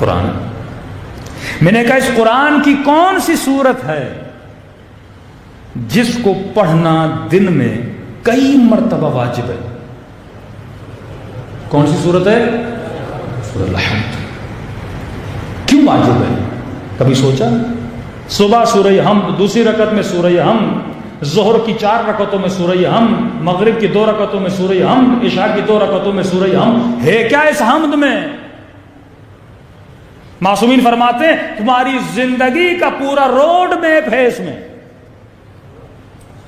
قرآن. میں نے کہا اس قرآن کی کون سی سورت ہے جس کو پڑھنا دن میں کئی مرتبہ واجب ہے؟ کون سی سورت ہے؟ سورۃ الحمد. کیوں واجب ہے؟ کبھی سوچا؟ صبح سورہ حمد، دوسری رکعت میں سورہ حمد، ظہر کی 4 رکعتوں میں سورہ حمد، مغرب کی 2 رکعتوں میں سورہ حمد، عشاء کی 2 رکعتوں میں سورہ حمد. ہے کیا اس حمد میں؟ معصومین فرماتے ہیں تمہاری زندگی کا پورا روڈ میپ ہے، اس میں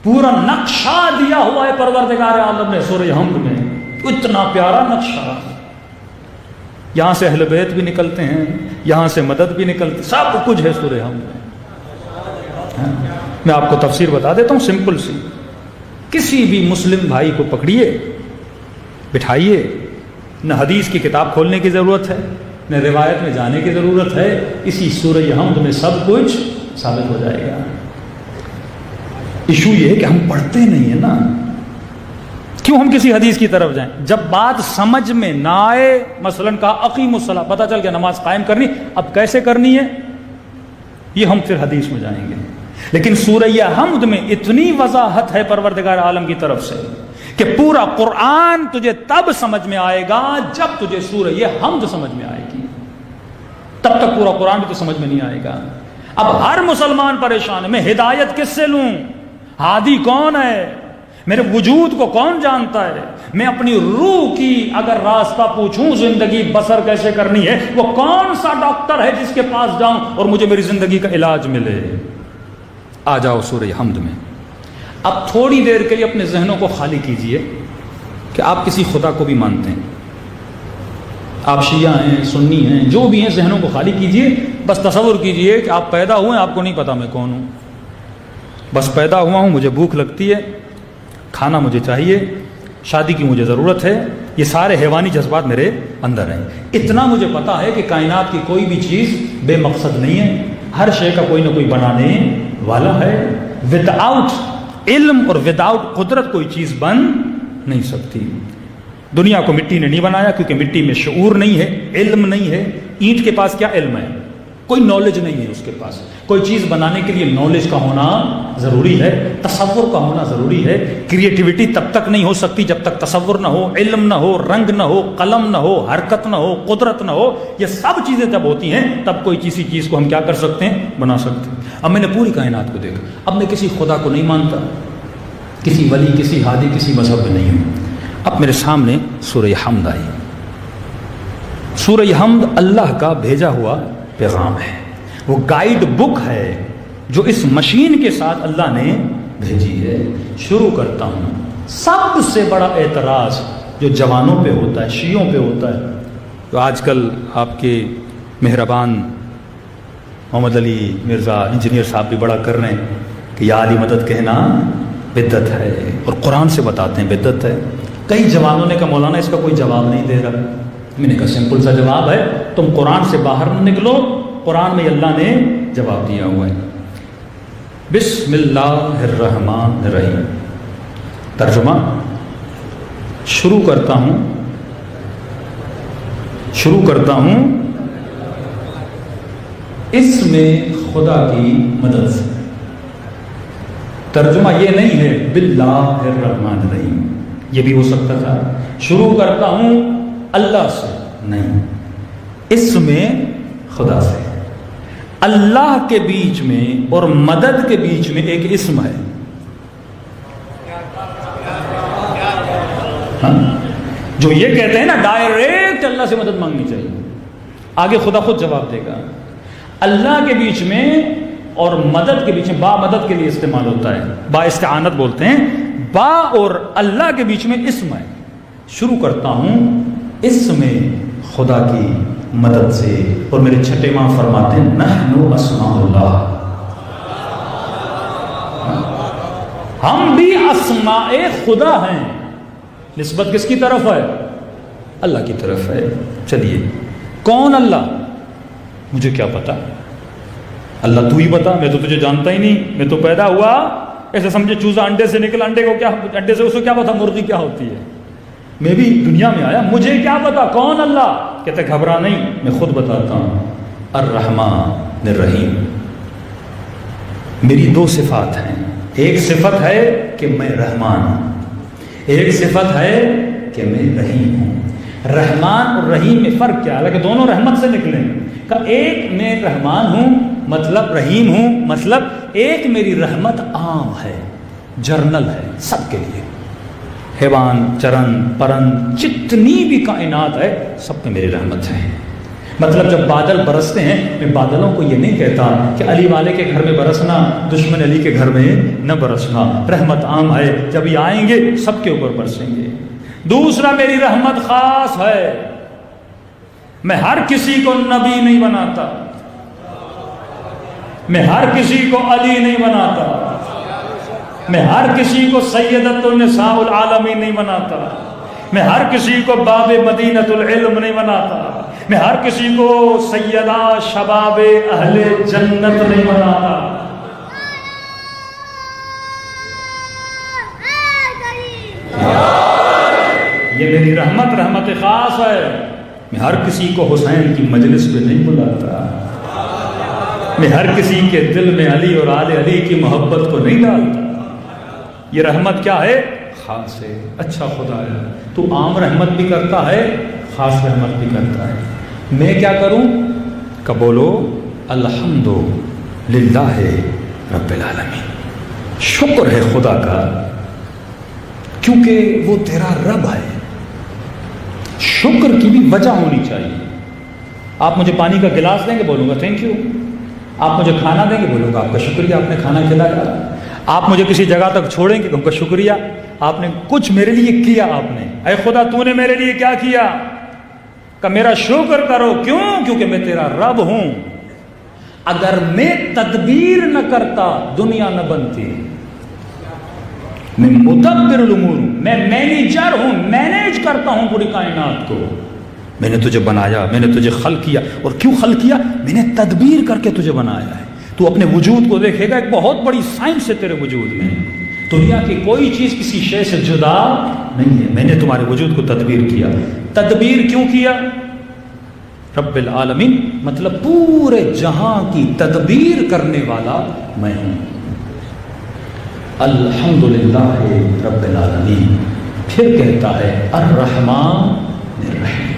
پورا نقشہ دیا ہوا ہے پروردگار عالم نے سورہ حمد میں. اتنا پیارا نقشہ. یہاں سے اہل بیت بھی نکلتے ہیں، یہاں سے مدد بھی نکلتی، سب کچھ ہے سورہ حمد میں. میں آپ کو تفسیر بتا دیتا ہوں سمپل سی. کسی بھی مسلم بھائی کو پکڑیے، بٹھائیے، نہ حدیث کی کتاب کھولنے کی ضرورت ہے، نہ روایت میں جانے کی ضرورت ہے. اسی سورہ حمد میں سب کچھ ثابت ہو جائے گا. ایشو یہ ہے کہ ہم پڑھتے نہیں ہیں نا. کیوں ہم کسی حدیث کی طرف جائیں؟ جب بات سمجھ میں نہ آئے، مثلاً کہا اقیم الصلاۃ، پتہ چل گیا نماز قائم کرنی، اب کیسے کرنی ہے یہ ہم پھر حدیث میں جائیں گے. لیکن سورہ حمد میں اتنی وضاحت ہے پروردگار عالم کی طرف سے کہ پورا قرآن تجھے تب سمجھ میں آئے گا جب تجھے سورہ حمد سمجھ میں آئے گی. تب تک پورا قرآن بھی تو سمجھ میں نہیں آئے گا. اب ہر مسلمان پریشان ہے، میں ہدایت کس سے لوں؟ ہادی کون ہے؟ میرے وجود کو کون جانتا ہے؟ میں اپنی روح کی اگر راستہ پوچھوں زندگی بسر کیسے کرنی ہے، وہ کون سا ڈاکٹر ہے جس کے پاس جاؤں اور مجھے میری زندگی کا علاج ملے؟ آ جاؤ سورہ حمد میں. اب تھوڑی دیر کے لیے اپنے ذہنوں کو خالی کیجئے کہ آپ کسی خدا کو بھی مانتے ہیں، آپ شیعہ ہیں، سنی ہیں، جو بھی ہیں، ذہنوں کو خالی کیجئے. بس تصور کیجئے کہ آپ پیدا ہوئے، آپ کو نہیں پتا میں کون ہوں، بس پیدا ہوا ہوں، مجھے بھوک لگتی ہے، کھانا مجھے چاہیے، شادی کی مجھے ضرورت ہے. یہ سارے حیوانی جذبات میرے اندر ہیں. اتنا مجھے پتا ہے کہ کائنات کی کوئی بھی چیز بے مقصد نہیں ہے، ہر شے کا کوئی نہ کوئی بنانے والا ہے. ود آؤٹ علم اور ود آؤٹ قدرت کوئی چیز بن نہیں سکتی. دنیا کو مٹی نے نہیں بنایا کیونکہ مٹی میں شعور نہیں ہے، علم نہیں ہے. اینٹ کے پاس کیا علم ہے؟ کوئی نالج نہیں ہے اس کے پاس. کوئی چیز بنانے کے لیے نالج کا ہونا ضروری ہے، تصور کا ہونا ضروری ہے. کریٹیوٹی تب تک نہیں ہو سکتی جب تک تصور نہ ہو، علم نہ ہو، رنگ نہ ہو، قلم نہ ہو، حرکت نہ ہو، قدرت نہ ہو. یہ سب چیزیں جب ہوتی ہیں تب کوئی کسی چیز کو ہم کیا کر سکتے ہیں؟ بنا سکتے ہیں. اب میں نے پوری کائنات کو دیکھا، اب میں کسی خدا کو نہیں مانتا، کسی ولی، کسی ہادی، کسی مذہب میں نہیں ہوں. اب میرے سامنے سورہ حمد آئی. سورہ حمد اللہ کا بھیجا ہوا پیغام ہے، وہ گائیڈ بک ہے جو اس مشین کے ساتھ اللہ نے بھیجی ہے. شروع کرتا ہوں. سب سے بڑا اعتراض جو جوانوں پہ ہوتا ہے، شیعوں پہ ہوتا ہے، تو آج کل آپ کے مہربان محمد علی مرزا انجینئر صاحب بھی بڑا کر رہے ہیں کہ یا علی مدد کہنا بدعت ہے، اور قرآن سے بتاتے ہیں بدعت ہے. کئی جوانوں نے کہا مولانا اس کا کوئی جواب نہیں دے رہا. میں نے کہا سمپل سا جواب ہے، تم قرآن سے باہر نہ نکلو، قرآن میں اللہ نے جواب دیا ہوا ہے. بسم اللہ الرحمن الرحیم. ترجمہ شروع کرتا ہوں اس میں خدا کی مدد سے. ترجمہ یہ نہیں ہے باللہ الرحمن الرحیم، یہ بھی ہو سکتا تھا. شروع کرتا ہوں اللہ سے، نہیں، اس میں خدا سے. اللہ کے بیچ میں اور مدد کے بیچ میں ایک اسم ہے. ہاں؟ جو یہ کہتے ہیں نا ڈائریکٹ اللہ سے مدد مانگنی چاہیے، آگے خدا خود جواب دے گا. اللہ کے بیچ میں اور مدد کے بیچ میں، با مدد کے لیے استعمال ہوتا ہے، با استعانت بولتے ہیں. با اور اللہ کے بیچ میں اسم ہے. شروع کرتا ہوں اس میں خدا کی مدد سے. اور میرے چھٹے ماں فرماتے ہیں نحن اسماء اللہ، ہم بھی اسماء خدا ہیں. نسبت کس کی طرف ہے؟ اللہ کی طرف ہے. چلیے کون اللہ؟ مجھے کیا پتا، اللہ تو ہی بتا، میں تو تجھے جانتا ہی نہیں. میں تو پیدا ہوا ایسے سمجھے چوزا انڈے سے نکلا، انڈے سے اس کو کیا پتا مرغی کیا ہوتی ہے. میں بھی دنیا میں آیا، مجھے کیا پتا کون اللہ؟ کہتے گھبرا نہیں، میں خود بتاتا ہوں، الرحمن الرحیم۔ میری دو صفات ہیں، ایک صفت ہے کہ میں رحمان ہوں، ایک صفت ہے کہ میں رحیم ہوں۔ رحمان اور رحیم میں فرق کیا ہے؟ کہ دونوں رحمت سے نکلیں، کہ ایک میں رحمان ہوں مطلب رحیم ہوں، مطلب ایک میری رحمت عام ہے، جرنل ہے، سب کے لیے، حیوان، چرن، پرند، جتنی بھی کائنات ہے سب پہ میری رحمت ہے۔ مطلب جب بادل برستے ہیں، میں بادلوں کو یہ نہیں کہتا کہ علی والے کے گھر میں برسنا، دشمن علی کے گھر میں نہ برسنا، رحمت عام ہے، جب یہ آئیں گے سب کے اوپر برسیں گے۔ دوسرا، میری رحمت خاص ہے، میں ہر کسی کو نبی نہیں بناتا، میں ہر کسی کو علی نہیں بناتا، میں ہر کسی کو سیدۃ النساء العالمین نہیں بناتا، میں ہر کسی کو باب مدینۃ العلم نہیں بناتا، میں ہر کسی کو سیدہ شباب اہل جنت نہیں بناتا۔ یہ میری رحمت، رحمت خاص ہے، میں ہر کسی کو حسین کی مجلس پہ نہیں بلاتا، میں ہر کسی کے دل میں علی اور آل علی کی محبت کو نہیں ڈالتا۔ یہ رحمت کیا ہے؟ خاص ہے۔ اچھا خدا ہے، تو عام رحمت بھی کرتا ہے، خاص رحمت بھی کرتا ہے، میں کیا کروں؟ کہ بولو الحمدللہ رب العالمین، شکر ہے خدا کا، کیونکہ وہ تیرا رب ہے۔ شکر کی بھی وجہ ہونی چاہیے۔ آپ مجھے پانی کا گلاس دیں گے، بولوں گا تھینک یو۔ آپ مجھے کھانا دیں گے، بولوں گا آپ کا شکریہ، آپ نے کھانا کھلایا۔ آپ مجھے کسی جگہ تک چھوڑیں گے، کہوں گا شکریہ، آپ نے کچھ میرے لیے کیا، آپ نے، اے خدا تو نے میرے لیے کیا کیا؟ کہ میرا شکر کرو، کیوں؟ کیونکہ میں تیرا رب ہوں۔ اگر میں تدبیر نہ کرتا دنیا نہ بنتی۔ میں مدبر الامور ہوں، میں مینیجر ہوں، مینیج کرتا ہوں پوری کائنات کو۔ میں نے تجھے بنایا، میں نے تجھے خلق کیا، اور کیوں خلق کیا؟ میں نے تدبیر کر کے تجھے بنایا ہے۔ تو اپنے وجود کو دیکھے گا، ایک بہت بڑی سائنس ہے تیرے وجود میں۔ دنیا کی کوئی چیز کسی شے سے جدا نہیں ہے، میں نے تمہارے وجود کو تدبیر کیا۔ تدبیر کیوں کیا؟ رب العالمین، مطلب پورے جہاں کی تدبیر کرنے والا میں ہوں۔ الحمدللہ رب العالمین، پھر کہتا ہے الرحمن الرحیم،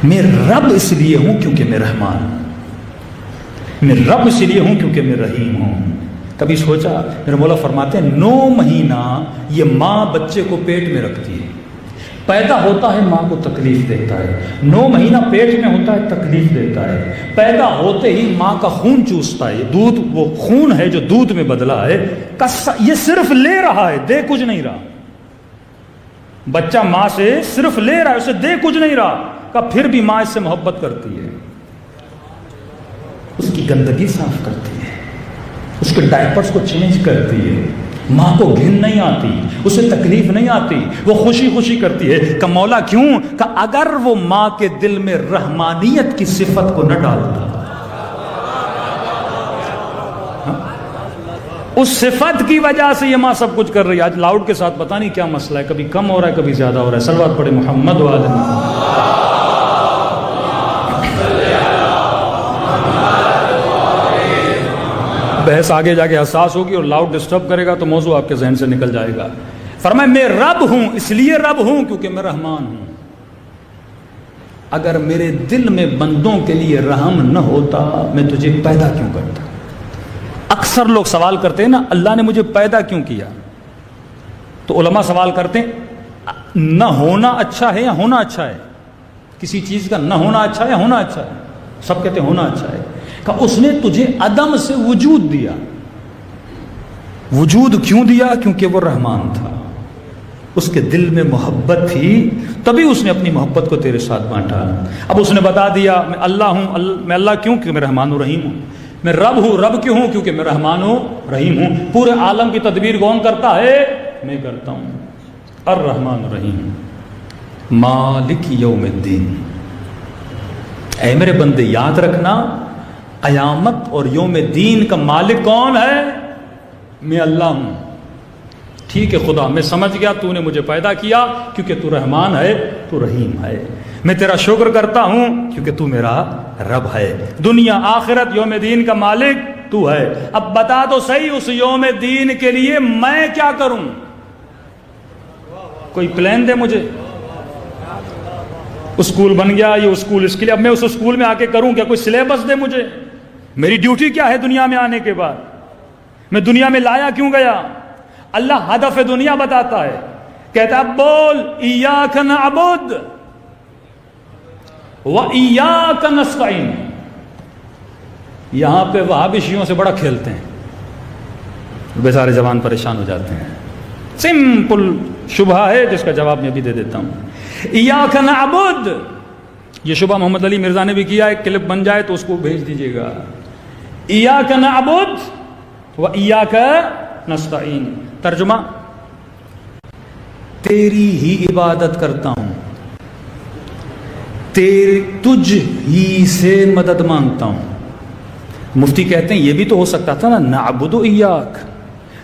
میں رب اس لیے ہوں کیونکہ میں رحمان ہوں، میں رب اس لیے ہوں کیونکہ میں رحیم ہوں۔ کبھی سوچا؟ میرے مولا فرماتے ہیں 9 مہینہ یہ ماں بچے کو پیٹ میں رکھتی ہے، پیدا ہوتا ہے ماں کو تکلیف دیتا ہے، 9 مہینہ پیٹ میں ہوتا ہے، تکلیف دیتا ہے، پیدا ہوتے ہی ماں کا خون چوستا ہے، دودھ، وہ خون ہے جو دودھ میں بدلا ہے، یہ صرف لے رہا ہے، دے کچھ نہیں رہا۔ بچہ ماں سے صرف لے رہا ہے، اسے دے کچھ نہیں رہا، کہ پھر بھی ماں اس سے محبت کرتی ہے، اس کی گندگی صاف کرتی ہے، اس کے ڈائپرز کو چینج کرتی ہے، ماں کو گھن نہیں آتی، اسے تکلیف نہیں آتی، وہ خوشی خوشی کرتی ہے۔ کہ مولا کیوں؟ کہ اگر وہ ماں کے دل میں رحمانیت کی صفت کو نہ ڈالتا، اس صفت کی وجہ سے یہ ماں سب کچھ کر رہی ہے۔ آج لاؤڈ کے ساتھ پتہ نہیں کیا مسئلہ ہے، کبھی کم ہو رہا ہے، کبھی زیادہ ہو رہا ہے۔ صلوات پڑھے محمد وعلی محمد۔ بحث آگے جا کے حساس ہوگی اور لاؤڈ ڈسٹرب کرے گا تو موضوع آپ کے ذہن سے نکل جائے گا۔ فرمایا میں رب ہوں، اس لیے رب ہوں کیونکہ میں رحمان ہوں۔ اگر میرے دل میں بندوں کے لیے رحم نہ ہوتا، میں تجھے پیدا کیوں کرتا؟ اکثر لوگ سوال کرتے ہیں نا، اللہ نے مجھے پیدا کیوں کیا؟ تو علماء سوال کرتے ہیں نہ ہونا اچھا ہے یا ہونا اچھا ہے؟ کسی چیز کا نہ ہونا اچھا ہے یا ہونا اچھا ہے؟ سب کہتے ہیں ہونا اچھا ہے۔ کہ اس نے تجھے عدم سے وجود دیا۔ وجود کیوں دیا؟ کیونکہ وہ رحمان تھا، اس کے دل میں محبت تھی، تبھی اس نے اپنی محبت کو تیرے ساتھ بانٹا۔ اب اس نے بتا دیا میں اللہ ہوں، میں اللہ کیوں؟ کیونکہ میں رحمان و رحیم ہوں۔ میں رب ہوں، رب کیوں ہوں؟ کیونکہ میں رحمان و رحیم ہوں۔ پورے عالم کی تدبیر کون کرتا ہے؟ میں کرتا ہوں۔ الرحمن الرحیم، مالک یوم الدین۔ اے میرے بندے یاد رکھنا، قیامت اور یوم دین کا مالک کون ہے؟ میں اللہ ہوں۔ ٹھیک ہے خدا، میں سمجھ گیا تو نے مجھے پیدا کیا کیونکہ تو رحمان ہے، تو رحیم ہے، میں تیرا شکر کرتا ہوں کیونکہ تو میرا رب ہے، دنیا آخرت یوم دین کا مالک تو ہے، اب بتا تو صحیح اس یوم دین کے لیے میں کیا کروں؟ کوئی پلان دے مجھے، اسکول بن گیا یہ اسکول اس کے لیے، اب میں اس اسکول میں آ کے کروں کیا؟ کوئی سلیبس دے مجھے، میری ڈیوٹی کیا ہے دنیا میں آنے کے بعد، میں دنیا میں لایا کیوں گیا؟ اللہ ہدف دنیا بتاتا ہے، کہتا ہے بول ایاک نعبد و ایاک نستعین۔ یہاں پہ وہابی شیعوں سے بڑا کھیلتے ہیں، بیچارے جوان پریشان ہو جاتے ہیں، سمپل شبہ ہے جس کا جواب میں ابھی دے دیتا ہوں۔ ایاک نعبد، یہ شبہ محمد علی مرزا نے بھی کیا، ایک کلپ بن جائے تو اس کو بھیج دیجیے گا۔ ایاک نعبد و ایاک نستعین، ترجمہ تیری ہی عبادت کرتا ہوں، تجھ ہی سے مدد مانگتا ہوں۔ مفتی کہتے ہیں یہ بھی تو ہو سکتا تھا نا، نعبد ایاک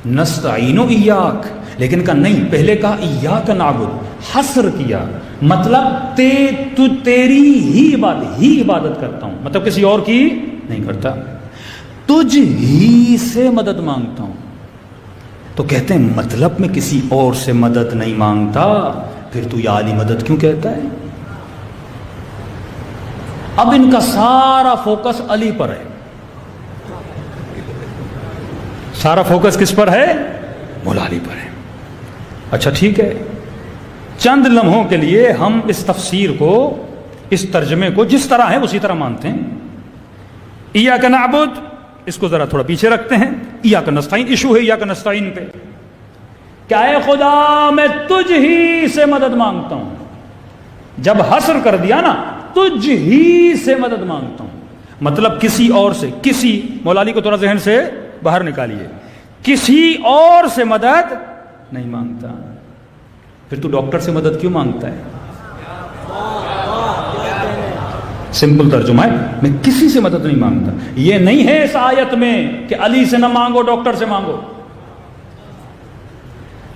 نستعین ایاک، لیکن کہا نہیں، پہلے کہا ایاک نعبد، حصر کیا، مطلب تیری ہی عبادت کرتا ہوں، مطلب کسی اور کی نہیں کرتا، تجھ ہی سے مدد مانگتا ہوں۔ تو کہتے ہیں مطلب میں کسی اور سے مدد نہیں مانگتا، پھر تو یا علی مدد کیوں کہتا ہے؟ اب ان کا سارا فوکس علی پر ہے، سارا فوکس کس پر ہے؟ مولا علی پر ہے۔ اچھا ٹھیک ہے، چند لمحوں کے لیے ہم اس تفسیر کو، اس ترجمے کو جس طرح ہے اسی طرح مانتے ہیں۔ ایاک نعبد، اس کو ذرا تھوڑا پیچھے رکھتے ہیں، ایاک نستعین، ایشو ہے ایاک نستعین پہ، کیا اے خدا میں تجھ ہی سے مدد مانگتا ہوں، جب حصر کر دیا نا، تجھ ہی سے مدد مانگتا ہوں، مطلب کسی اور سے، کسی، مولا علی کو تھوڑا ذہن سے باہر نکالیے، کسی اور سے مدد نہیں مانگتا۔ پھر تو ڈاکٹر سے مدد کیوں مانگتا ہے؟ سمپل ترجمہ ہے، میں کسی سے مدد نہیں مانگتا۔ یہ نہیں ہے اس آیت میں کہ علی سے نہ مانگو، ڈاکٹر سے مانگو،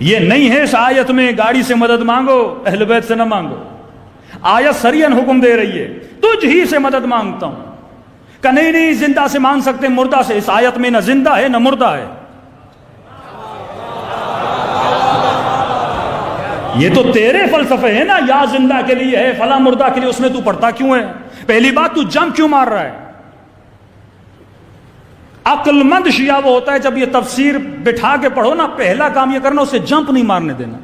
یہ نہیں ہے اس آیت میں گاڑی سے مدد مانگو، اہل بیت سے نہ مانگو۔ آیت سریعاً حکم دے رہی ہے تجھ ہی سے مدد مانگتا ہوں، کہ نہیں زندہ سے مانگ سکتے، مردہ سے، اس آیت میں نہ زندہ ہے نہ مردہ ہے، یہ تو تیرے فلسفے ہیں نا، یا زندہ کے لیے ہے فلاں مردہ کے لیے، اس میں تو پڑھتا کیوں ہے؟ پہلی بات تو جمپ کیوں مار رہا ہے؟ عقل مند شیعہ وہ ہوتا ہے جب یہ تفسیر بٹھا کے پڑھو نا، پہلا کام یہ کرنا اسے جمپ نہیں مارنے دینا،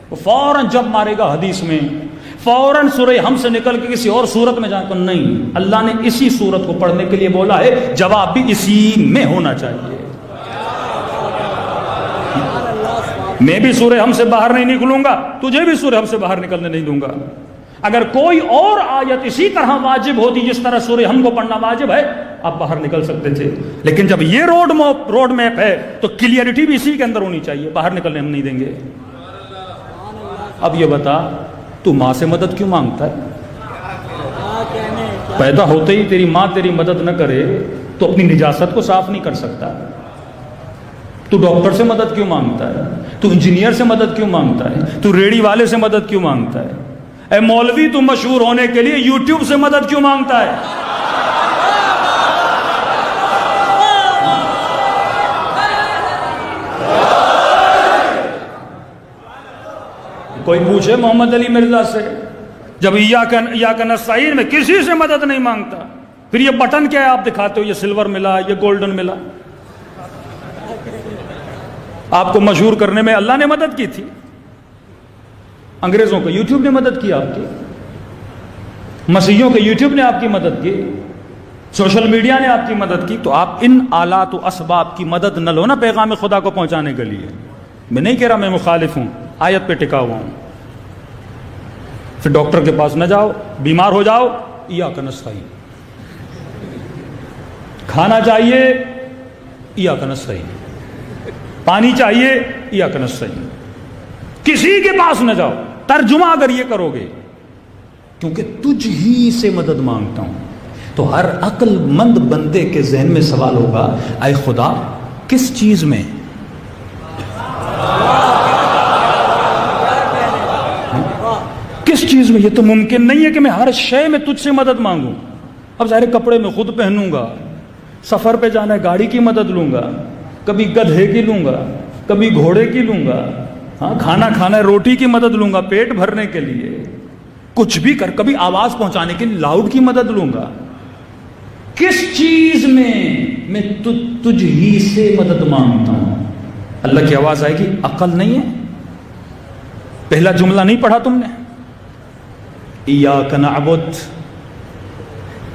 وہ فوراً جمپ مارے گا حدیث میں، فوراً سورہ ہم سے نکل کے کسی اور صورت میں جا کر، نہیں، اللہ نے اسی صورت کو پڑھنے کے لیے بولا ہے، جواب بھی اسی میں ہونا چاہیے۔ میں بھی سورہ ہم سے باہر نہیں نکلوں گا، تجھے بھی سورہ ہم سے باہر نکلنے نہیں دوں گا۔ اگر کوئی اور آیت اسی طرح واجب ہوتی جس طرح سورہ ہم کو پڑھنا واجب ہے، آپ باہر نکل سکتے تھے، لیکن جب یہ روڈ میپ ہے تو کلیئرٹی بھی اسی کے اندر ہونی چاہیے، باہر نکلنے ہم نہیں دیں گے۔ اب یہ بتا، تو ماں سے مدد کیوں مانگتا ہے؟ پیدا ہوتے ہی تیری ماں تیری مدد نہ کرے تو اپنی نجاست کو صاف نہیں کر سکتا۔ تو ڈاکٹر سے مدد کیوں مانگتا ہے؟ تو انجینئر سے مدد کیوں مانگتا ہے؟ تو ریڑھی والے سے مدد کیوں مانگتا ہے؟ اے مولوی، تو مشہور ہونے کے لیے یوٹیوب سے مدد کیوں مانگتا ہے؟ کوئی پوچھے محمد علی مرزا سے، جب ایاک نستعین میں کسی سے مدد نہیں مانگتا، پھر یہ بٹن کیا ہے آپ دکھاتے ہو، یہ سلور ملا، یہ گولڈن ملا؟ آپ کو مشہور کرنے میں اللہ نے مدد کی تھی، انگریزوں کو یوٹیوب نے مدد کی، آپ کی مسیحیوں کے یوٹیوب نے آپ کی مدد کی، سوشل میڈیا نے آپ کی مدد کی، تو آپ ان آلات و اسباب کی مدد نہ لو نا پیغام خدا کو پہنچانے کے لیے۔ میں نہیں کہہ رہا میں مخالف ہوں، آیت پہ ٹکا ہوا ہوں۔ پھر ڈاکٹر کے پاس نہ جاؤ، بیمار ہو جاؤ، ایاک نستعین، کھانا چاہیے ایاک نستعین، پانی چاہیے ایاک نستعین، کسی کے پاس نہ جاؤ۔ ترجمہ اگر یہ کرو گے، کیونکہ تجھ ہی سے مدد مانگتا ہوں، تو ہر عقل مند بندے کے ذہن میں سوال ہوگا، اے خدا کس چیز میں؟ کس چیز میں؟ یہ تو ممکن نہیں ہے کہ میں ہر شے میں تجھ سے مدد مانگوں. اب ظاہر کپڑے میں خود پہنوں گا، سفر پہ جانا ہے گاڑی کی مدد لوں گا، کبھی گدھے کی لوں گا، کبھی گھوڑے کی لوں گا، ہاں کھانا کھانا ہے روٹی کی مدد لوں گا پیٹ بھرنے کے لیے، کچھ بھی کر، کبھی آواز پہنچانے کے لیے لاؤڈ کی مدد لوں گا. کس چیز میں تجھ ہی سے مدد مانگتا ہوں؟ اللہ کی آواز آئے گی. عقل نہیں ہے؟ پہلا جملہ نہیں پڑھا تم نے؟ ایاک نعبد،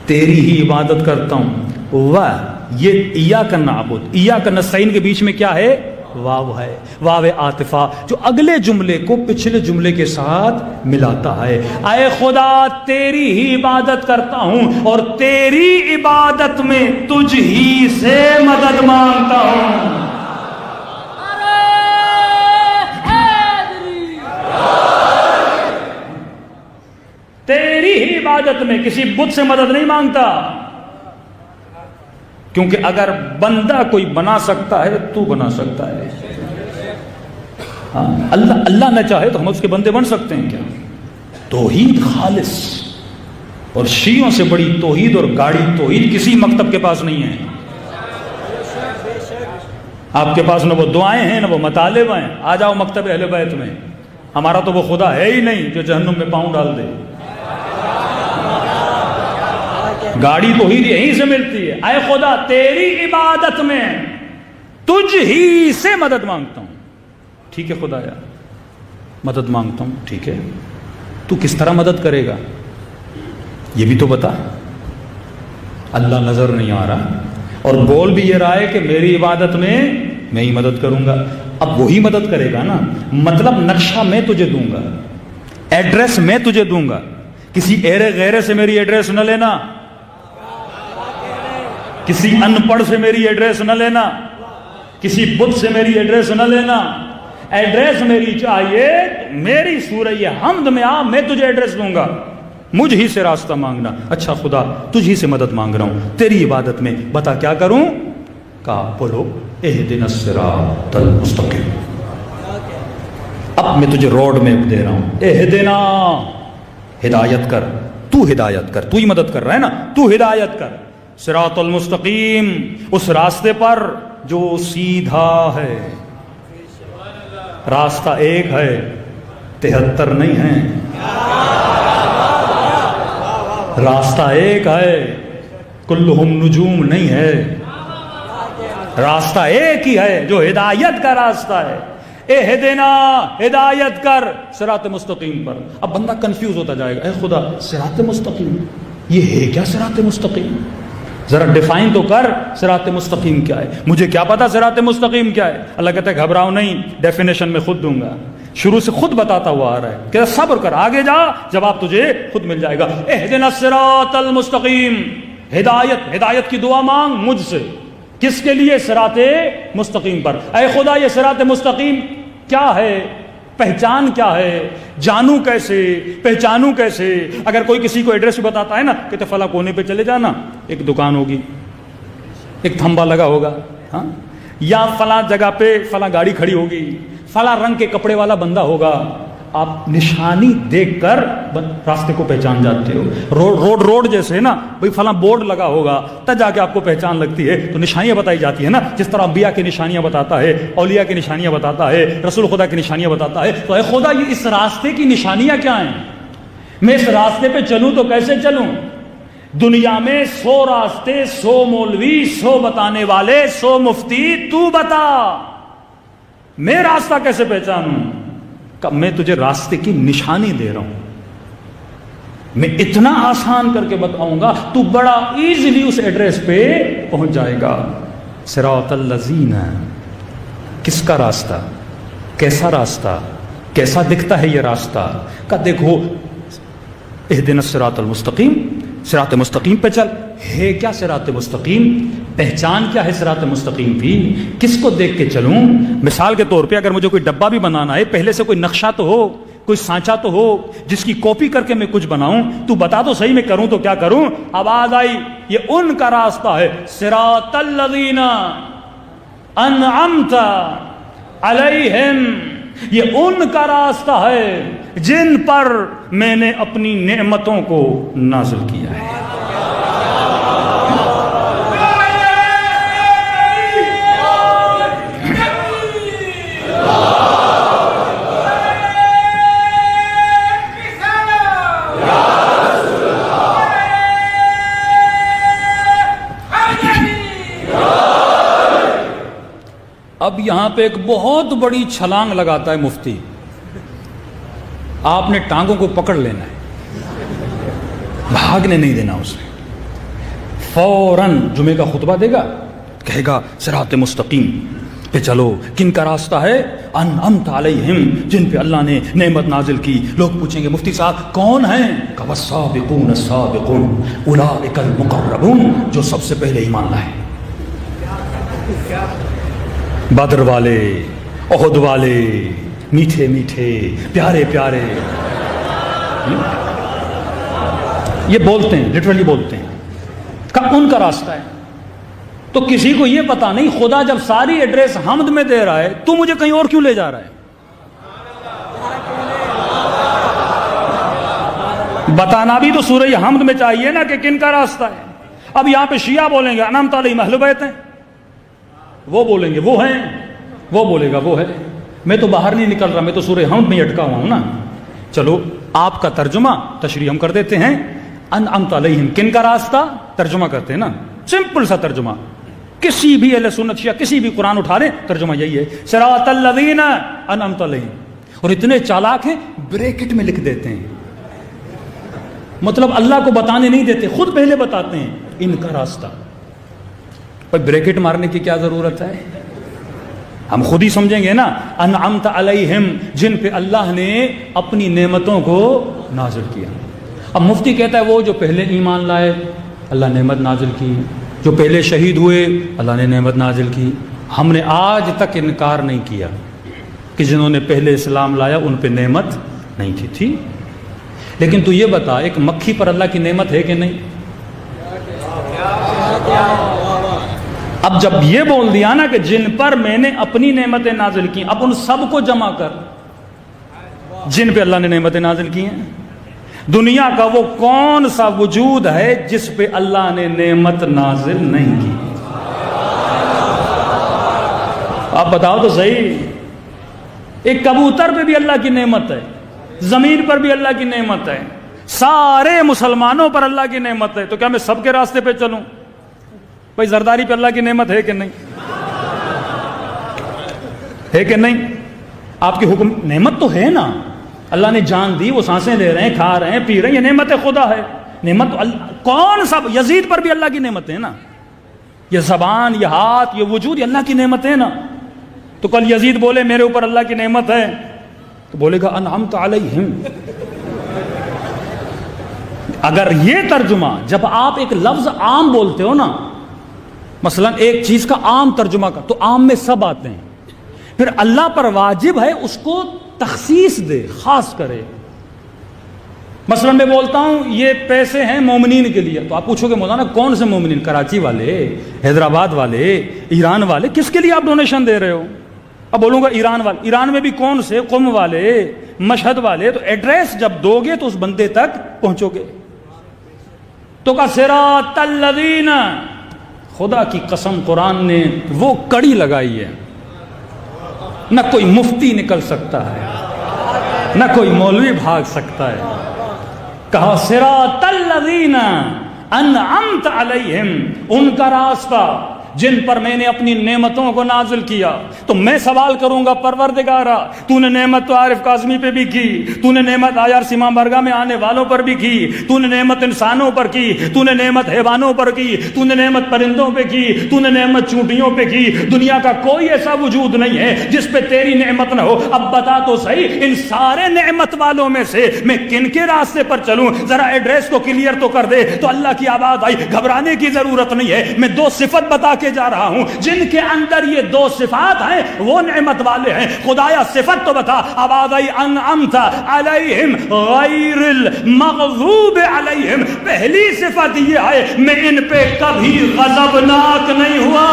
تیری ہی عبادت کرتا ہوں. واہ، یہ ایاک نعبد ایاک نستعین کے بیچ میں کیا ہے؟ واو ہے، واو عاطفہ جو اگلے جملے کو پچھلے جملے کے ساتھ ملاتا ہے. اے خدا تیری ہی عبادت کرتا ہوں اور تیری عبادت میں تجھ ہی سے مدد مانگتا ہوں. تیری ہی عبادت میں کسی بت سے مدد نہیں مانگتا، کیونکہ اگر بندہ کوئی بنا سکتا ہے تو بنا سکتا ہے. ہاں اللہ نہ چاہے تو ہم اس کے بندے بن سکتے ہیں کیا؟ توحید خالص. اور شیعوں سے بڑی توحید اور گاڑی توحید کسی مکتب کے پاس نہیں ہے. آپ کے پاس نہ وہ دعائیں ہیں نہ وہ مطالب ہیں. آ جاؤ مکتب اہل بیت میں. ہمارا تو وہ خدا ہے ہی نہیں جو جہنم میں پاؤں ڈال دے. گاڑی توحید یہیں سے ملتی ہے. اے خدا تیری عبادت میں تجھ ہی سے مدد مانگتا ہوں. ٹھیک ہے خدایا مدد مانگتا ہوں، ٹھیک ہے تو کس طرح مدد کرے گا یہ بھی تو بتا. اللہ نظر نہیں آ رہا اور بول بھی یہ رہا ہے کہ میری عبادت میں میں ہی مدد کروں گا. اب وہی مدد کرے گا نا. مطلب نقشہ میں تجھے دوں گا، ایڈریس میں تجھے دوں گا. کسی ایرے غیرے سے میری ایڈریس نہ لینا، کسی ان پڑھ سے میری ایڈریس نہ لینا، کسی بت سے میری ایڈریس نہ لینا. ایڈریس میری چاہیے میری سورہ حمد میں آ، میں تجھے ایڈریس دوں گا. مجھ ہی سے راستہ مانگنا. اچھا خدا تجھ ہی سے مدد مانگ رہا ہوں تیری عبادت میں، بتا کیا کروں؟ کہا بولو اہدنا الصراط المستقیم. اب میں تجھے روڈ میپ دے رہا ہوں. اہدنا، ہدایت کر، تو ہدایت کر، تو ہی مدد کر رہا ہے نا، تو ہدایت کر. صراط المستقیم، اس راستے پر جو سیدھا ہے. راستہ ایک ہے، 73 نہیں ہیں. راستہ ایک ہے، کلہم نجوم نہیں ہے. راستہ ایک ہی ہے جو ہدایت کا راستہ ہے. اہدنا، ہدایت کر صراط مستقیم پر. اب بندہ کنفیوز ہوتا جائے گا. اے خدا صراط مستقیم یہ ہے کیا؟ صراط مستقیم ذرا ڈیفائن تو کر. صراط مستقیم کیا ہے؟ مجھے کیا پتا صراط مستقیم کیا ہے؟ اللہ کہتا ہے گھبراؤ نہیں، ڈیفینیشن میں خود دوں گا. شروع سے خود بتاتا ہوا آ رہا ہے کہ صبر کر، آگے جا، جواب تجھے خود مل جائے گا. اہدنا الصراط المستقیم، ہدایت کی دعا مانگ مجھ سے. کس کے لیے؟ صراط مستقیم پر. اے خدا یہ صراط مستقیم کیا ہے؟ پہچان کیا ہے؟ جانوں کیسے؟ پہچانوں کیسے؟ اگر کوئی کسی کو ایڈریس بتاتا ہے نا کہ فلاں کونے پہ چلے جانا، ایک دکان ہوگی، ایک تھمبا لگا ہوگا، ہاں، یا فلاں جگہ پہ فلاں گاڑی کھڑی ہوگی، فلاں رنگ کے کپڑے والا بندہ ہوگا. آپ نشانی دیکھ کر راستے کو پہچان جاتے ہو. روڈ جیسے نا بھئی فلاں بورڈ لگا ہوگا تب جا کے آپ کو پہچان لگتی ہے. تو نشانیاں بتائی جاتی ہے نا، جس طرح انبیاء کی نشانیاں بتاتا ہے، اولیاء کی نشانیاں بتاتا ہے، رسول خدا کی نشانیاں بتاتا ہے. تو اے خدا یہ اس راستے کی نشانیاں کیا ہیں؟ میں اس راستے پہ چلوں تو کیسے چلوں؟ دنیا میں 100 راستے، 100 مولوی، 100 بتانے والے، 100 مفتی، تو بتا میں راستہ کیسے پہچانوں؟ میں تجھے راستے کی نشانی دے رہا ہوں، میں اتنا آسان کر کے بتاؤں گا تو بڑا ایزیلی اس ایڈریس پہ پہنچ جائے گا. صراط الذین، کس کا راستہ؟ کیسا راستہ؟ کیسا دکھتا ہے یہ راستہ؟ کہ دیکھو اہدنا الصراط المستقیم، صراط مستقیم پہ چل. ہے کیا صراط مستقیم؟ پہچان کیا ہے صراط مستقیم کی؟ کس کو دیکھ کے چلوں؟ مثال کے طور پہ اگر مجھے کوئی ڈبہ بھی بنانا ہے، پہلے سے کوئی نقشہ تو ہو، کوئی سانچا تو ہو جس کی کاپی کر کے میں کچھ بناؤں. تو بتا تو صحیح میں کروں تو کیا کروں؟ آواز آئی یہ ان کا راستہ ہے. صراط الذین انعمت علیہم یہ ان کا راستہ ہے جن پر میں نے اپنی نعمتوں کو نازل کیا ہے. اب یہاں پہ ایک بہت بڑی چھلانگ لگاتا ہے مفتی. آپ نے ٹانگوں کو پکڑ لینا ہے, بھاگنے نہیں دینا اسے. فوراً جمعے کا خطبہ دے گا, کہے گا صراط مستقیم پہ چلو. کن کا راستہ ہے؟ انعمت علیہم, جن پہ اللہ نے نعمت نازل کی. لوگ پوچھیں گے مفتی صاحب کون ہیں؟ والسابقون السابقون اولئک المقربون, جو سب سے پہلے ایمان لائے. بدر والے, احد والے, میٹھے میٹھے پیارے پیارے, یہ بولتے ہیں, لٹرلی بولتے ہیں ان کا راستہ ہے. تو کسی کو یہ پتا نہیں خدا جب ساری ایڈریس حمد میں دے رہا ہے تو مجھے کہیں اور کیوں لے جا رہا ہے؟ بتانا بھی تو سورہ حمد میں چاہیے نا کہ کن کا راستہ ہے. اب یہاں پہ شیعہ بولیں گے انعمت علیہم اہل بیت ہیں, وہ بولیں گے وہ ہیں, وہ بولے گا وہ ہے. میں تو باہر نہیں نکل رہا, میں تو سورہ حمد میں اٹکا ہوا ہوں نا. چلو آپ کا ترجمہ تشریح ہم کر دیتے ہیں. انعمت علیہم کن کا راستہ ترجمہ کرتے ہیں نا, سمپل سا ترجمہ. کسی بھی اہل سنت شیعہ کسی بھی قرآن اٹھا لیں ترجمہ یہی ہے, صراط الذین انعمت علیہم. اور اتنے چالاک ہیں بریکٹ میں لکھ دیتے ہیں, مطلب اللہ کو بتانے نہیں دیتے, خود پہلے بتاتے ہیں ان کا راستہ. بریکٹ مارنے کی کیا ضرورت ہے؟ ہم خود ہی سمجھیں گے نا. انعمت علیہم, جن پہ اللہ نے اپنی نعمتوں کو نازل کیا. اب مفتی کہتا ہے وہ جو پہلے ایمان لائے اللہ نعمت نازل کی, جو پہلے شہید ہوئے اللہ نے نعمت نازل کی. ہم نے آج تک انکار نہیں کیا کہ جنہوں نے پہلے اسلام لایا ان پہ نعمت نہیں کی تھی. لیکن تو یہ بتا ایک مکھی پر اللہ کی نعمت ہے کہ نہیں؟ اب جب یہ بول دیا نا کہ جن پر میں نے اپنی نعمتیں نازل کی, اب ان سب کو جمع کر جن پہ اللہ نے نعمتیں نازل کی ہیں. دنیا کا وہ کون سا وجود ہے جس پہ اللہ نے نعمت نازل نہیں کی؟ آپ بتاؤ تو صحیح. ایک کبوتر پہ بھی اللہ کی نعمت ہے, زمین پر بھی اللہ کی نعمت ہے, سارے مسلمانوں پر اللہ کی نعمت ہے. تو کیا میں سب کے راستے پہ چلوں؟ بھائی زرداری پہ اللہ کی نعمت ہے کہ نہیں؟ ہے کہ نہیں؟ آپ کی حکم نعمت تو ہے نا, اللہ نے جان دی, وہ سانسیں لے رہے ہیں, کھا رہے ہیں, پی رہے ہیں, یہ نعمت خدا ہے. نعمت تو کون سا, یزید پر بھی اللہ کی نعمت ہے نا, یہ زبان, یہ ہاتھ, یہ وجود, یہ اللہ کی نعمت ہے نا. تو کل یزید بولے میرے اوپر اللہ کی نعمت ہے تو بولے گا انعمت علیہم. اگر یہ ترجمہ, جب آپ ایک لفظ عام بولتے ہو نا, مثلا ایک چیز کا عام ترجمہ کا, تو عام میں سب آتے ہیں, پھر اللہ پر واجب ہے اس کو تخصیص دے, خاص کرے. مثلا میں بولتا ہوں یہ پیسے ہیں مومنین کے لیے, تو آپ پوچھو گے مولانا کون سے مومنین؟ کراچی والے, حیدرآباد والے, ایران والے, کس کے لیے آپ ڈونیشن دے رہے ہو؟ اب بولوں گا ایران والے, ایران میں بھی کون سے؟ قم والے, مشہد والے. تو ایڈریس جب دو گے تو اس بندے تک پہنچو گے. تو کا صراط الذین, خدا کی قسم قرآن نے وہ کڑی لگائی ہے, نہ کوئی مفتی نکل سکتا ہے, نہ کوئی مولوی بھاگ سکتا ہے. کہا صراط الذین انعمت علیہم, ان کا راستہ جن پر میں نے اپنی نعمتوں کو نازل کیا. تو میں سوال کروں گا پروردگارا, تو نے نعمت تو عارف کاظمی پہ بھی کی, تو نے نعمت آیار سیما برگاہ میں آنے والوں پر بھی کی, تو نے نعمت انسانوں پر کی, تو نے نعمت حیوانوں پر کی, تو نے نعمت پرندوں پہ کی, تو نے نعمت چونٹیوں پہ کی. دنیا کا کوئی ایسا وجود نہیں ہے جس پہ تیری نعمت نہ ہو. اب بتا تو صحیح ان سارے نعمت والوں میں سے میں کن کے راستے پر چلوں؟ ذرا ایڈریس کو کلیئر تو کر دے. تو اللہ کی آواز آئی, گھبرانے کی ضرورت نہیں ہے, میں دو صفت بتا کے جا رہا ہوں جن کے اندر یہ دو صفات ہیں وہ نعمت والے ہیں. خدایا صفت تو بتا. آواز آئی انعمت علیہم غیر المغضوب علیہم. پہلی صفت یہ ہے میں ان پہ کبھی غضبناک نہیں ہوا.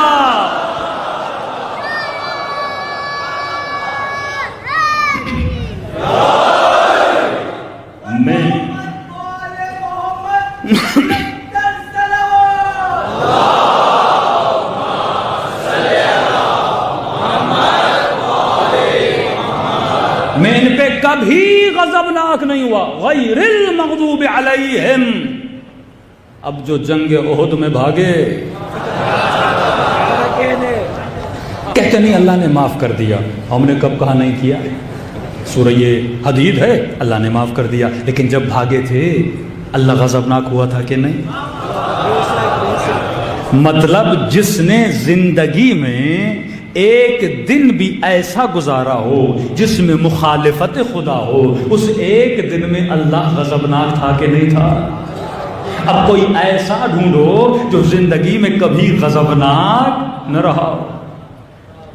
میں ان پہ کبھی غضبناک نہیں ہوا. غیر المغضوب علیہم. اب جو جنگ احد میں بھاگے کہتے نہیں اللہ نے معاف کر دیا. ہم نے کب کہا نہیں کیا؟ سورہ حدید ہے، اللہ نے معاف کر دیا. لیکن جب بھاگے تھے اللہ غضبناک ہوا تھا کہ نہیں؟ مطلب جس نے زندگی میں ایک دن بھی ایسا گزارا ہو جس میں مخالفت خدا ہو، اس ایک دن میں اللہ غضبناک تھا کہ نہیں تھا؟ اب کوئی ایسا ڈھونڈو جو زندگی میں کبھی غضبناک نہ رہا ہو.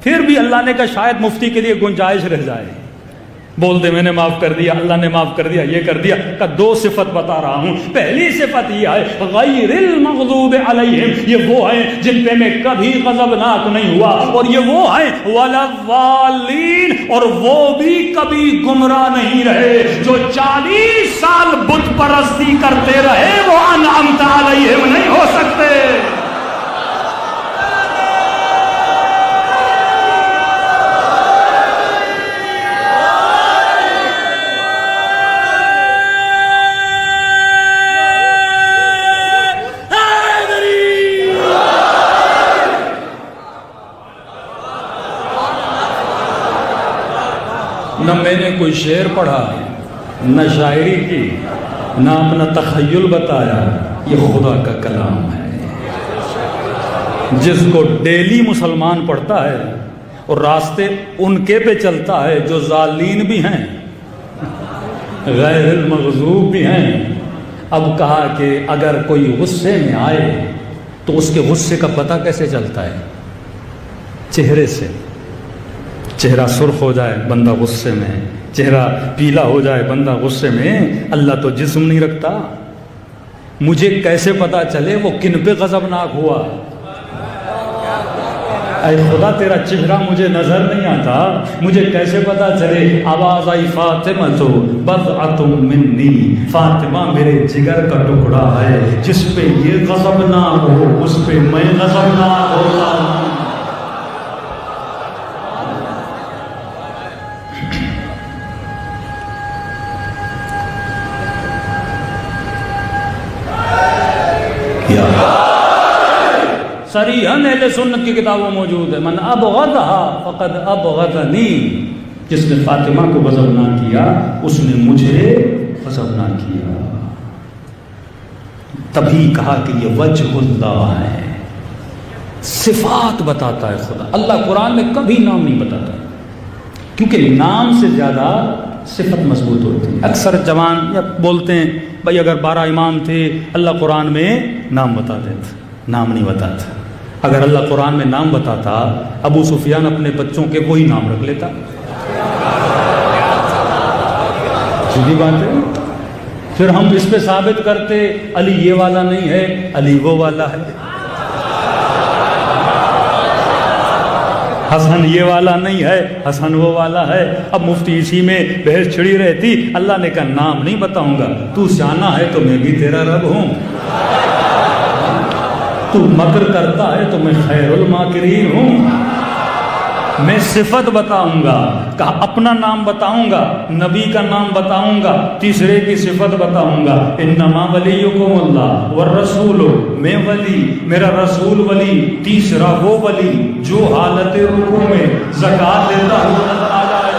پھر بھی اللہ نے کہا شاید مفتی کے لیے گنجائش رہ جائے، بول دے میں نے معاف کر دیا، اللہ نے معاف کر دیا، یہ کر دیا. کہ دو صفت بتا رہا ہوں. پہلی صفت یہ ہے غیر المغضوب علیہم، یہ وہ ہیں جن پہ میں کبھی غضبناک نہیں ہوا، اور یہ وہ ہیں ولا الضالین، اور وہ بھی کبھی گمراہ نہیں رہے جو 40 سال بت پرستی کرتے رہے، وہ انعمت علیہم نہیں ہو سکتے. نہ میں نے کوئی شعر پڑھا، نہ شاعری کی، نہ اپنا تخیل بتایا، یہ خدا کا کلام ہے جس کو ڈیلی مسلمان پڑھتا ہے اور راستے ان کے پہ چلتا ہے جو ظالین بھی ہیں، غیر المغضوب بھی ہیں. اب کہا کہ اگر کوئی غصے میں آئے تو اس کے غصے کا پتہ کیسے چلتا ہے؟ چہرے سے. چہرہ سرخ ہو جائے بندہ غصے میں، چہرہ پیلا ہو جائے بندہ غصے میں. اللہ تو جسم نہیں رکھتا. مجھے کیسے پتا چلے وہ کن پہ غضبناک ہوا؟ اے خدا تیرا چہرہ مجھے نظر نہیں آتا، مجھے کیسے پتا چلے؟ آواز آئی فاطمہ تو بضعۃ منی، فاطمہ میرے جگر کا ٹکڑا ہے، جس پہ یہ غضبناک ہو اس پہ میں غضبناک ہوتا ہوں. صریحاً اہل سنت کی کتابوں موجود ہے، من ابغضها فقد ابغضنی. جس نے فاطمہ کو غضبناک کیا اس نے مجھے غضبناک کیا. تبھی کہا کہ یہ وجہ اللہ ہے، صفات بتاتا ہے خدا. اللہ قرآن میں کبھی نام نہیں بتاتا کیونکہ نام سے زیادہ صفت مضبوط ہوتی ہے. اکثر جوان یا بولتے ہیں بھائی اگر 12 امام تھے اللہ قرآن میں نام بتا دیتا، نام نہیں بتاتا. اگر اللہ قرآن میں نام بتاتا ابو سفیان اپنے بچوں کے وہی نام رکھ لیتا. سیدھی بات ہے. پھر ہم اس پہ ثابت کرتے علی یہ والا نہیں ہے، علی وہ والا ہے. حسن یہ والا نہیں ہے، حسن وہ والا ہے. اب مفتی اسی میں بحث چھڑی رہتی. اللہ نے کہا نام نہیں بتاؤں گا، تو سیانا ہے تو میں بھی تیرا رب ہوں، تو مکر کرتا ہے تو میں خیر الماکرین ہوں. میں صفت بتاؤں گا، کہا اپنا نام بتاؤں گا، نبی کا نام بتاؤں گا، تیسرے کی صفت بتاؤں گا. انما ولیکم اللہ والرسول، میں ولی، میرا رسول ولی. تیسرا وہ ولی جو حالت رکوع میں زکوٰۃ دیتا ہوا نظر آ جائے.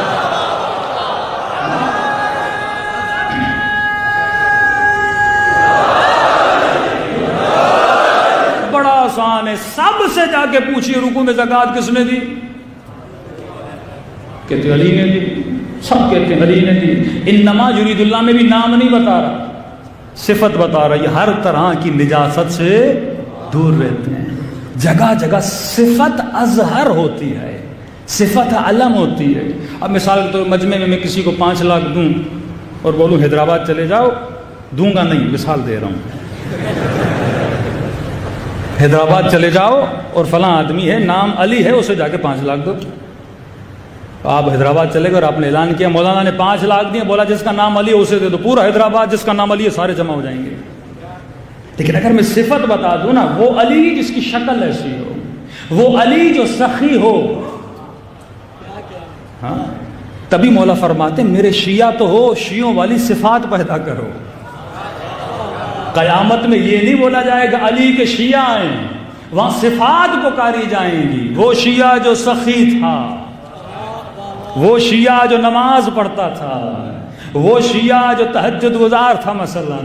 بڑا آسان ہے، سب سے جا کے پوچھیے رکوع میں زکوٰۃ کس نے دی؟ کہتے علی نے دی. سب کہتے ہیں علی نے دی. انما یرید اللہ میں بھی نام نہیں بتا رہا، صفت بتا رہا. یہ ہر طرح کی نجاست سے دور رہتے ہیں. جگہ جگہ صفت اظہر ہوتی ہے، صفت علم ہوتی ہے. اب مثال کے طور پر مجمع میں کسی کو 5 لاکھ دوں اور بولوں حیدرآباد چلے جاؤ، دوں گا نہیں، مثال دے رہا ہوں. حیدرآباد چلے جاؤ اور فلاں آدمی ہے نام علی ہے، اسے جا کے 5 لاکھ دو. آپ حیدرآباد چلے گئے اور آپ نے اعلان کیا مولانا نے 5 لاکھ دیے، بولا جس کا نام علی ہے اسے دے دو. پورا حیدرآباد جس کا نام علی ہے سارے جمع ہو جائیں گے. لیکن اگر میں صفت بتا دوں نا، وہ علی جس کی شکل ایسی ہو، وہ علی جو سخی ہو، ہاں تبھی مولا فرماتے میرے شیعہ تو ہو، شیعوں والی صفات پیدا کرو۔ قیامت میں یہ نہیں بولا جائے گا علی کے شیعہ آئیں، وہاں صفات پکاری جائیں گی۔ وہ شیعہ جو سخی تھا، وہ شیعہ جو نماز پڑھتا تھا، وہ شیعہ جو تہجد گزار تھا مثلا،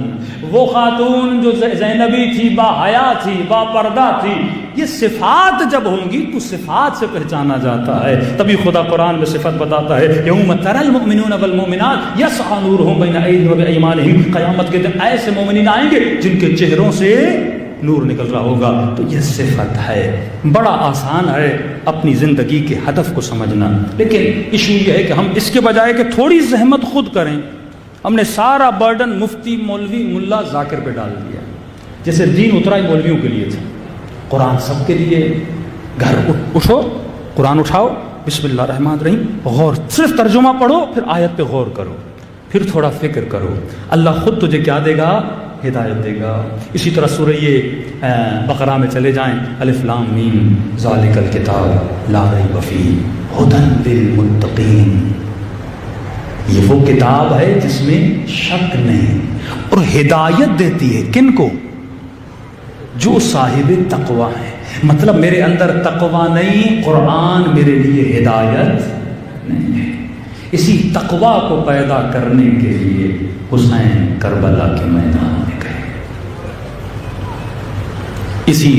وہ خاتون جو زینبی تھی، با حیا تھی، با پردہ تھی، یہ صفات جب ہوں گی تو صفات سے پہچانا جاتا ہے۔ تبھی خدا قرآن میں صفت بتاتا ہے یوم تری المؤمنون والمؤمنات یسعی نورہم بین ایدیہم وبایمانہم، قیامت کے دن ایسے مومنین آئیں گے جن کے چہروں سے نور نکل رہا ہوگا۔ تو یہ صفت ہے۔ بڑا آسان ہے اپنی زندگی کے ہدف کو سمجھنا، لیکن ایشو یہ ہے کہ ہم اس کے بجائے کہ تھوڑی زحمت خود کریں، ہم نے سارا برڈن مفتی، مولوی، ملا، ذاکر پہ ڈال دیا۔ جیسے دین اترا ہی مولویوں کے لیے تھا، قرآن سب کے لیے۔ گھر اٹھو، قرآن اٹھاؤ، بسم اللہ الرحمن الرحیم، غور، صرف ترجمہ پڑھو، پھر آیت پہ غور کرو، پھر تھوڑا فکر کرو، اللہ خود تجھے کیا دے گا؟ ہدایت دے گا۔ اسی طرح سورہ بقرہ میں چلے جائیں، الف لام میم ذالک الکتاب لا ریب فیہ ھدی للمتقین، یہ وہ کتاب ہے جس میں شک نہیں، اور ہدایت دیتی ہے کن کو؟ جو صاحب تقوی ہے۔ مطلب میرے اندر تقوی نہیں، قرآن میرے لیے ہدایت نہیں ہے۔ اسی تقوی کو پیدا کرنے کے لیے حسین کربلا کے میدان میں گئے۔ اسی